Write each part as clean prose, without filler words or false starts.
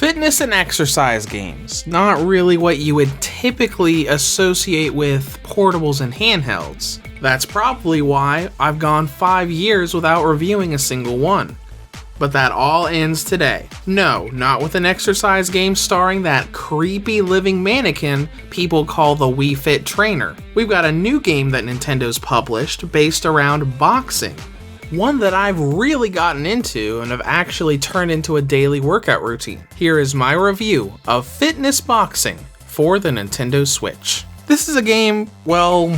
Fitness and exercise games, not really what you would typically associate with portables and handhelds. That's probably why I've gone 5 years without reviewing a single one. But that all ends today. No, not with an exercise game starring that creepy living mannequin people call the Wii Fit Trainer. We've got a new game that Nintendo's published based around boxing. One that I've really gotten into and have actually turned into a daily workout routine. Here is my review of Fitness Boxing for the Nintendo Switch. This is a game, well,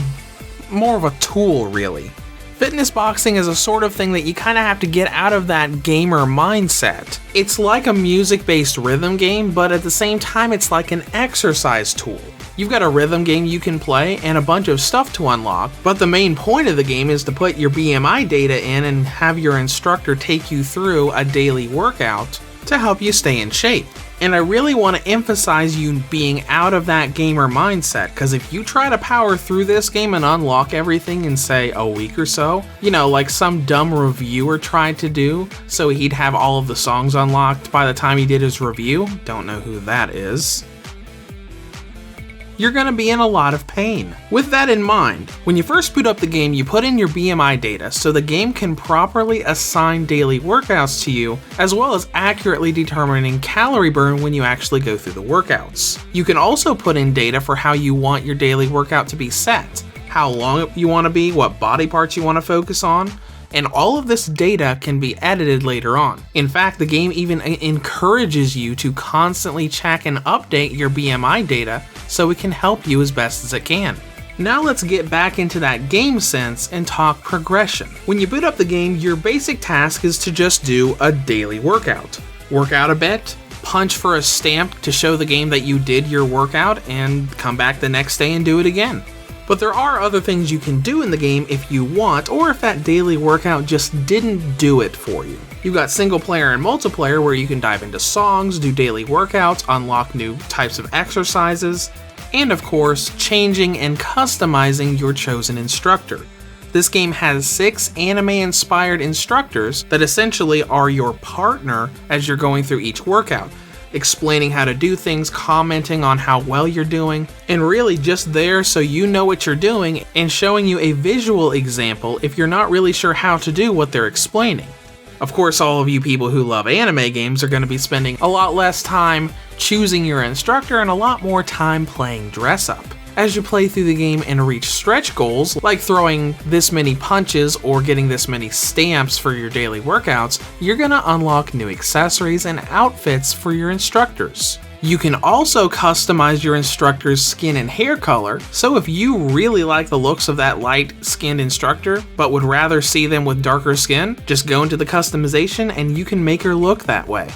more of a tool really. Fitness boxing is a sort of thing that you kind of have to get out of that gamer mindset. It's like a music-based rhythm game, but at the same time it's like an exercise tool. You've got a rhythm game you can play and a bunch of stuff to unlock, but the main point of the game is to put your BMI data in and have your instructor take you through a daily workout to help you stay in shape. And I really want to emphasize you being out of that gamer mindset, because if you try to power through this game and unlock everything in say a week or so, like some dumb reviewer tried to do, so he'd have all of the songs unlocked by the time he did his review, don't know who that is, you're going to be in a lot of pain. With that in mind, when you first boot up the game, you put in your BMI data so the game can properly assign daily workouts to you, as well as accurately determining calorie burn when you actually go through the workouts. You can also put in data for how you want your daily workout to be set, how long you want to be, what body parts you want to focus on, and all of this data can be edited later on. In fact, the game even encourages you to constantly check and update your BMI data so it can help you as best as it can. Now let's get back into that game sense and talk progression. When you boot up the game, your basic task is to just do a daily workout. Work out a bit, punch for a stamp to show the game that you did your workout, and come back the next day and do it again. But there are other things you can do in the game if you want, or if that daily workout just didn't do it for you. You've got single player and multiplayer where you can dive into songs, do daily workouts, unlock new types of exercises, and of course, changing and customizing your chosen instructor. This game has 6 anime-inspired instructors that essentially are your partner as you're going through each workout, explaining how to do things, commenting on how well you're doing, and really just there so you know what you're doing and showing you a visual example if you're not really sure how to do what they're explaining. Of course, all of you people who love anime games are going to be spending a lot less time choosing your instructor and a lot more time playing dress up. As you play through the game and reach stretch goals, like throwing this many punches or getting this many stamps for your daily workouts, you're going to unlock new accessories and outfits for your instructors. You can also customize your instructor's skin and hair color, so if you really like the looks of that light-skinned instructor, but would rather see them with darker skin, just go into the customization and you can make her look that way.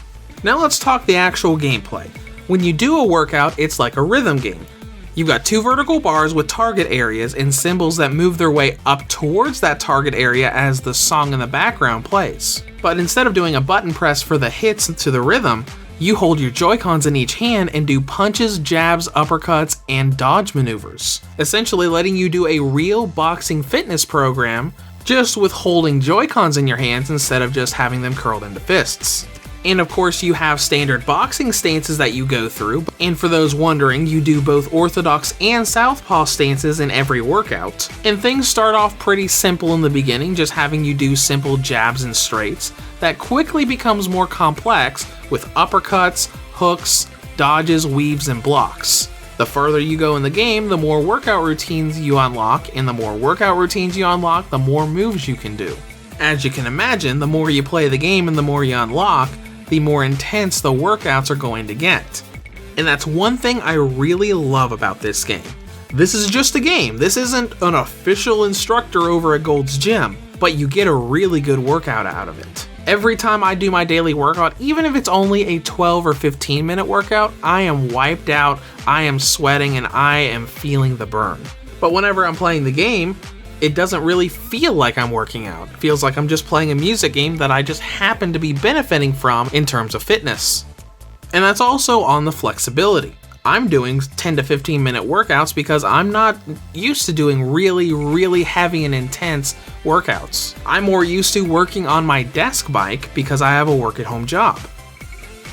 Now let's talk the actual gameplay. When you do a workout, it's like a rhythm game. You've got 2 vertical bars with target areas and symbols that move their way up towards that target area as the song in the background plays. But instead of doing a button press for the hits to the rhythm, you hold your Joy-Cons in each hand and do punches, jabs, uppercuts, and dodge maneuvers, essentially letting you do a real boxing fitness program just with holding Joy-Cons in your hands instead of just having them curled into fists. And of course you have standard boxing stances that you go through, and for those wondering, you do both orthodox and southpaw stances in every workout. And things start off pretty simple in the beginning, just having you do simple jabs and straights, that quickly becomes more complex with uppercuts, hooks, dodges, weaves, and blocks. The further you go in the game, the more workout routines you unlock, and the more workout routines you unlock, the more moves you can do. As you can imagine, the more you play the game and the more you unlock, the more intense the workouts are going to get. And that's one thing I really love about this game. This is just a game. This isn't an official instructor over at Gold's Gym, but you get a really good workout out of it. Every time I do my daily workout, even if it's only a 12 or 15 minute workout, I am wiped out, I am sweating, and I am feeling the burn. But whenever I'm playing the game, it doesn't really feel like I'm working out. It feels like I'm just playing a music game that I just happen to be benefiting from in terms of fitness. And that's also on the flexibility. I'm doing 10 to 15 minute workouts because I'm not used to doing really heavy and intense workouts. I'm more used to working on my desk bike because I have a work at home job.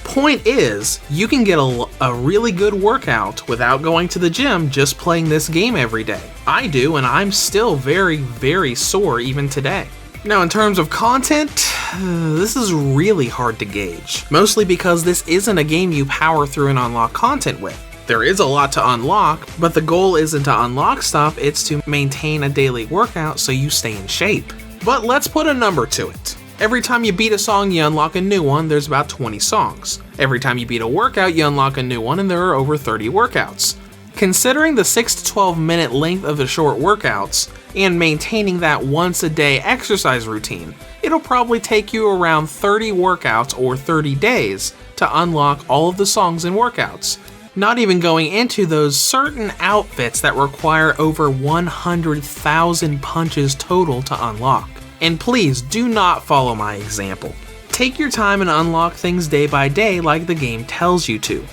Point is, you can get a really good workout without going to the gym just playing this game every day. I do, and I'm still very, very sore even today. Now, in terms of content, this is really hard to gauge, mostly because this isn't a game you power through and unlock content with. There is a lot to unlock, but the goal isn't to unlock stuff, it's to maintain a daily workout so you stay in shape. But let's put a number to it. Every time you beat a song, you unlock a new one. There's about 20 songs. Every time you beat a workout, you unlock a new one, and there are over 30 workouts. Considering the 6 to 12 minute length of the short workouts, and maintaining that once a day exercise routine, it'll probably take you around 30 workouts or 30 days to unlock all of the songs and workouts. Not even going into those certain outfits that require over 100,000 punches total to unlock. And please do not follow my example. Take your time and unlock things day by day like the game tells you to.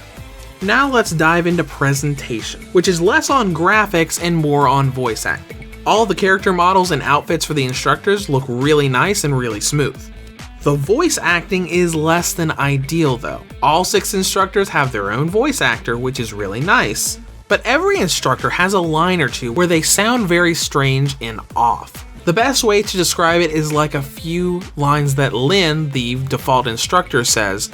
Now let's dive into presentation, which is less on graphics and more on voice acting. All the character models and outfits for the instructors look really nice and really smooth. The voice acting is less than ideal though. All 6 instructors have their own voice actor, which is really nice, but every instructor has a line or two where they sound very strange and off. The best way to describe it is like a few lines that Lynn, the default instructor, says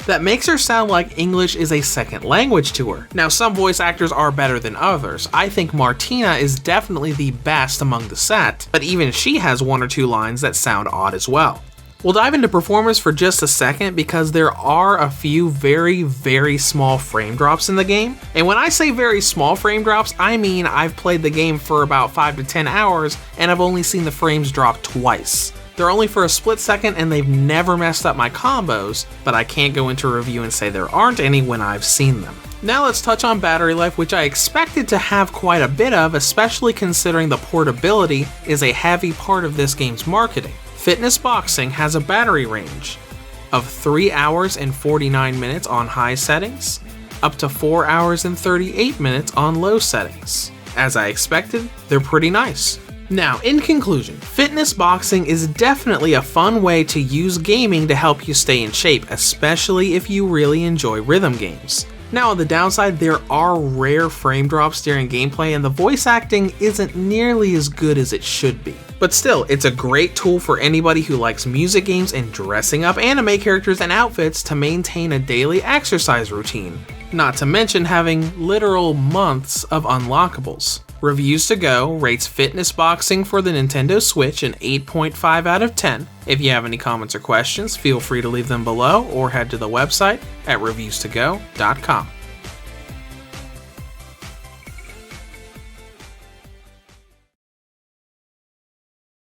that makes her sound like English is a second language to her. Now, some voice actors are better than others. I think Martina is definitely the best among the set, but even she has 1 or 2 lines that sound odd as well. We'll dive into performance for just a second because there are a few very, very small frame drops in the game. And when I say very small frame drops, I mean I've played the game for about 5 to 10 hours and I've only seen the frames drop twice. They're only for a split second and they've never messed up my combos, but I can't go into a review and say there aren't any when I've seen them. Now let's touch on battery life, which I expected to have quite a bit of, especially considering the portability is a heavy part of this game's marketing. Fitness Boxing has a battery range of 3 hours and 49 minutes on high settings, up to 4 hours and 38 minutes on low settings. As I expected, they're pretty nice. Now, in conclusion, Fitness Boxing is definitely a fun way to use gaming to help you stay in shape, especially if you really enjoy rhythm games. Now, on the downside, there are rare frame drops during gameplay and the voice acting isn't nearly as good as it should be. But still, it's a great tool for anybody who likes music games and dressing up anime characters and outfits to maintain a daily exercise routine. Not to mention having literal months of unlockables. Reviews to Go rates Fitness Boxing for the Nintendo Switch an 8.5 out of 10. If you have any comments or questions, feel free to leave them below or head to the website at reviewstogo.com.